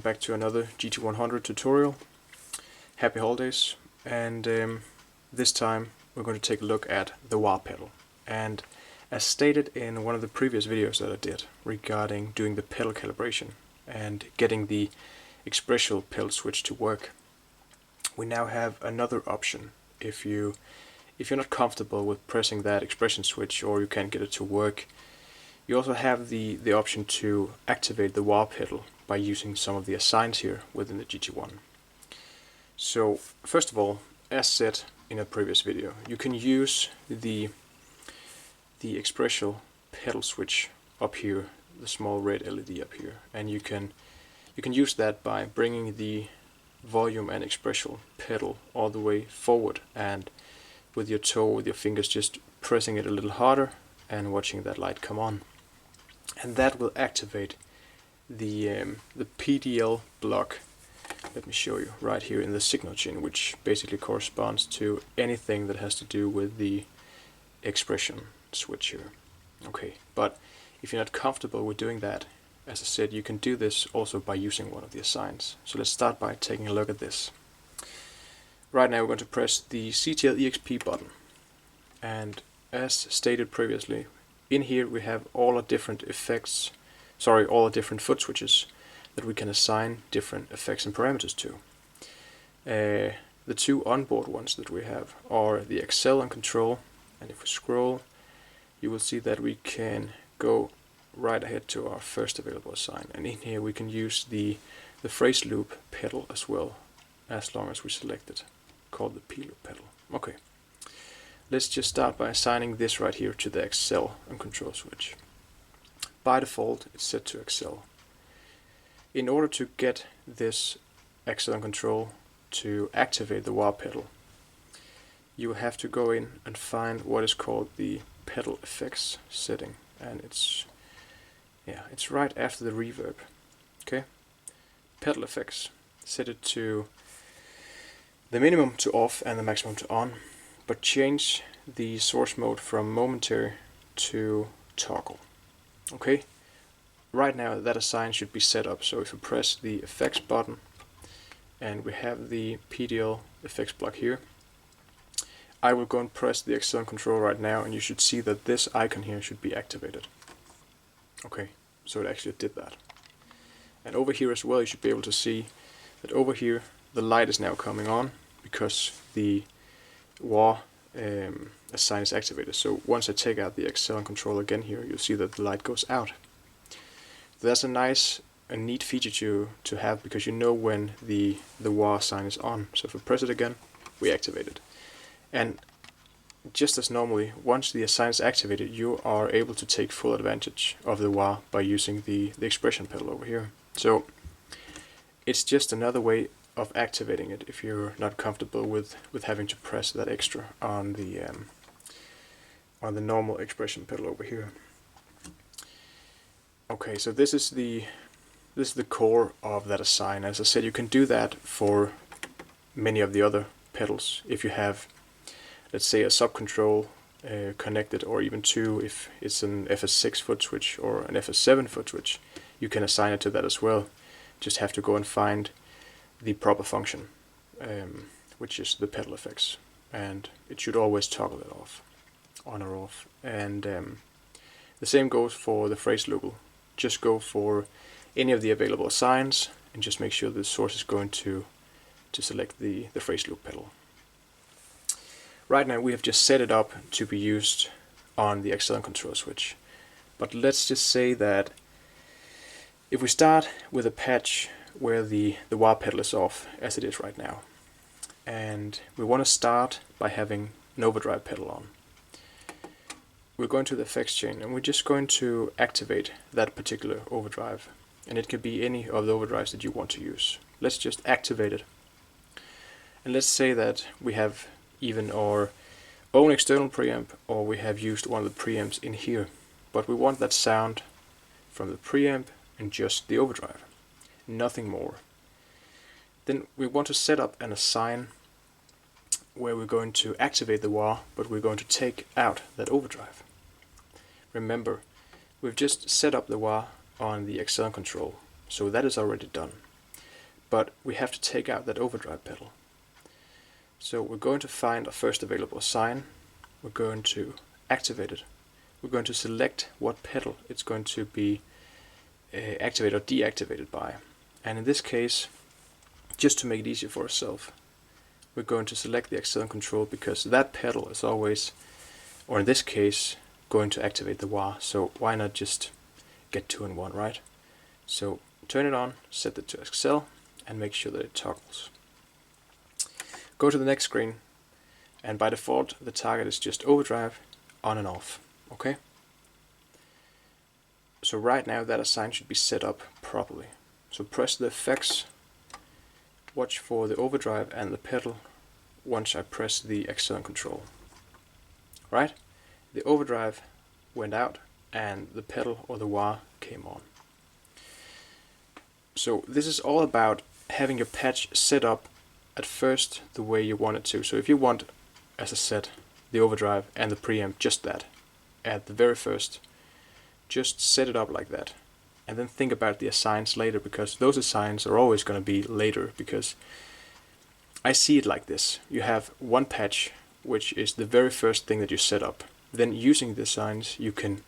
back to another GT-100 tutorial. Happy holidays, and this time we're going to take a look at the wah pedal. And as stated in one of the previous videos that I did regarding doing the pedal calibration and getting the expression pedal switch to work, we now have another option. If you're not comfortable with pressing that expression switch or you can't get it to work, you also have the option to activate the wah pedal by using some of the assigns here within the GT1. So first of all, as said in a previous video, you can use the expression pedal switch up here, the small red LED up here, and you can use that by bringing the volume and expression pedal all the way forward, and with your toe, with your fingers, just pressing it a little harder and watching that light come on, and that will activate the PDL block. Let me show you right here in the signal chain, which basically corresponds to anything that has to do with the expression switch here. Okay, but if you're not comfortable with doing that, as I said, you can do this also by using one of the assigns. So let's start by taking a look at this. Right now we're going to press the ctrl EXP button, and as stated previously, in here we have all the different effects, all the different foot switches that we can assign different effects and parameters to. The two onboard ones that we have are the accel and control, and if we scroll, you will see that we can go right ahead to our first available assign, and in here we can use the phrase loop pedal as well, as long as we select it, called the P loop pedal. Okay, let's just start by assigning this right here to the accel and control switch. By default it's set to accel. In order to get this accel and control to activate the wah pedal, you have to go in and find what is called the pedal effects setting, and it's right after the reverb. Okay, pedal effects, set it to the minimum to off and the maximum to on, but change the source mode from momentary to toggle. Okay, right now that assign should be set up, so if we press the effects button and we have the PDL effects block here, I will go and press the accel and control right now, and you should see that this icon here should be activated. Okay, so it actually did that. And over here as well, you should be able to see that over here the light is now coming on because the wah assign is activated. So once I take out the accel and control again here, you'll see that the light goes out. So that's a neat feature to have, because you know when the wah sign is on. So if we press it again, we activate it. And just as normally, once the assign is activated, you are able to take full advantage of the wah by using the expression pedal over here. So it's just another way of activating it if you're not comfortable with having to press that extra on the normal expression pedal over here. Okay, so this is the core of that assign. As I said, you can do that for many of the other pedals. If you have, let's say, a sub-control connected, or even two, if it's an FS6 foot switch or an FS7 foot switch, you can assign it to that as well. Just have to go and find the proper function, which is the pedal effects, and it should always toggle it off, on or off. And the same goes for the phrase loop. Just go for any of the available assigns and just make sure the source is going to select the phrase loop pedal. Right now we have just set it up to be used on the accel and control switch, but let's just say that if we start with a patch where the wah pedal is off, as it is right now, and we want to start by having an overdrive pedal on, we're going to the effects chain and we're just going to activate that particular overdrive, and it could be any of the overdrives that you want to use. Let's just activate it, and let's say that we have even our own external preamp, or we have used one of the preamps in here, but we want that sound from the preamp and just the overdrive, nothing more. Then we want to set up an assign where we're going to activate the wah, but we're going to take out that overdrive. Remember, we've just set up the wah on the accel control, so that is already done. but we have to take out that overdrive pedal. So we're going to find a first available sign, we're going to activate it, we're going to select what pedal it's going to be activated or deactivated by. And in this case, just to make it easier for ourselves, we're going to select the acceleration control, because that pedal is always, or in this case, going to activate the wah. So why not just get 2 in 1, right? So turn it on, set it to Excel, and make sure that it toggles. Go to the next screen, and by default the target is just overdrive, on and off. Okay? So right now that assign should be set up properly. So press the effects, watch for the overdrive and the pedal once I press the acceleration control. Right? The overdrive went out and the pedal or the wah came on. So this is all about having your patch set up at first the way you want it to. So if you want, as I said, the overdrive and the preamp, just that, at the very first, just set it up like that. And then think about the assigns later, because those assigns are always going to be later, because I see it like this. You have one patch, which is the very first thing that you set up. Then using the assigns, you can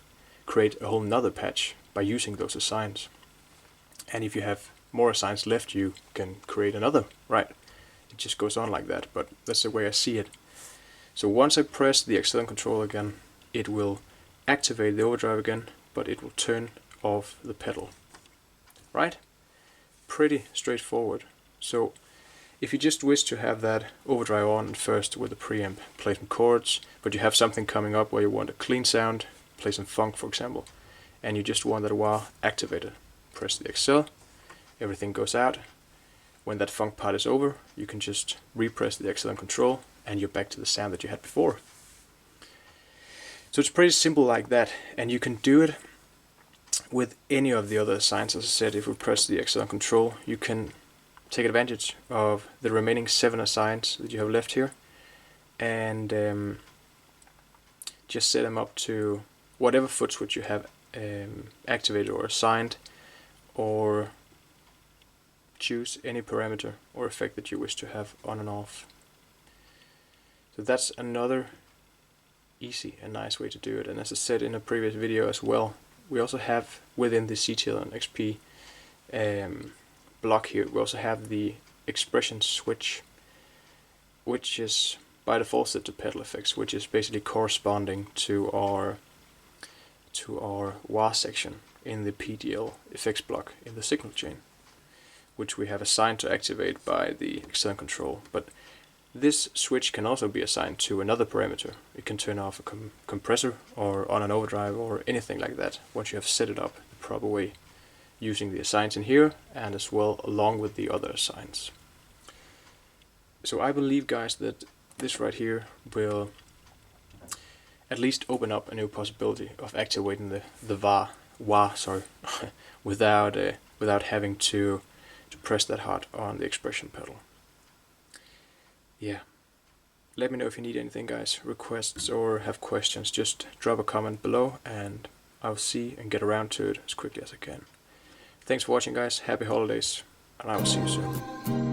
create a whole nother patch by using those assigns. And if you have more assigns left, you can create another, right? It just goes on like that, but that's the way I see it. So once I press the acceleration control again, it will activate the overdrive again, but it will turn off the pedal. Right? Pretty straightforward. So if you just wish to have that overdrive on first with the preamp, play some chords, but you have something coming up where you want a clean sound, play some funk for example, and you just want that wah activated, press the Excel, everything goes out. When that funk part is over, you can just repress the acceleration control and you're back to the sound that you had before. So it's pretty simple like that, and you can do it with any of the other assigns. As I said, if we press the acceleration control, you can take advantage of the remaining 7 assigns that you have left here and just set them up to whatever foot switch you have activated or assigned, or choose any parameter or effect that you wish to have on and off. So that's another easy and nice way to do it. And as I said in a previous video as well, we also have within the CTL and XP block here, we also have the expression switch, which is by default set to pedal effects, which is basically corresponding to our wah section in the PDL effects block in the signal chain, which we have assigned to activate by the acceleration control. But this switch can also be assigned to another parameter. It can turn off a compressor or on an overdrive or anything like that once you have set it up the proper way, using the assigns in here and as well along with the other assigns. So I believe, guys, that this right here will at least open up a new possibility of activating the wah without having to press that hard on the expression pedal. Yeah, let me know if you need anything, guys, requests or have questions. Just drop a comment below and I'll see and get around to it as quickly as I can. Thanks for watching, guys. Happy holidays, and I will see you soon.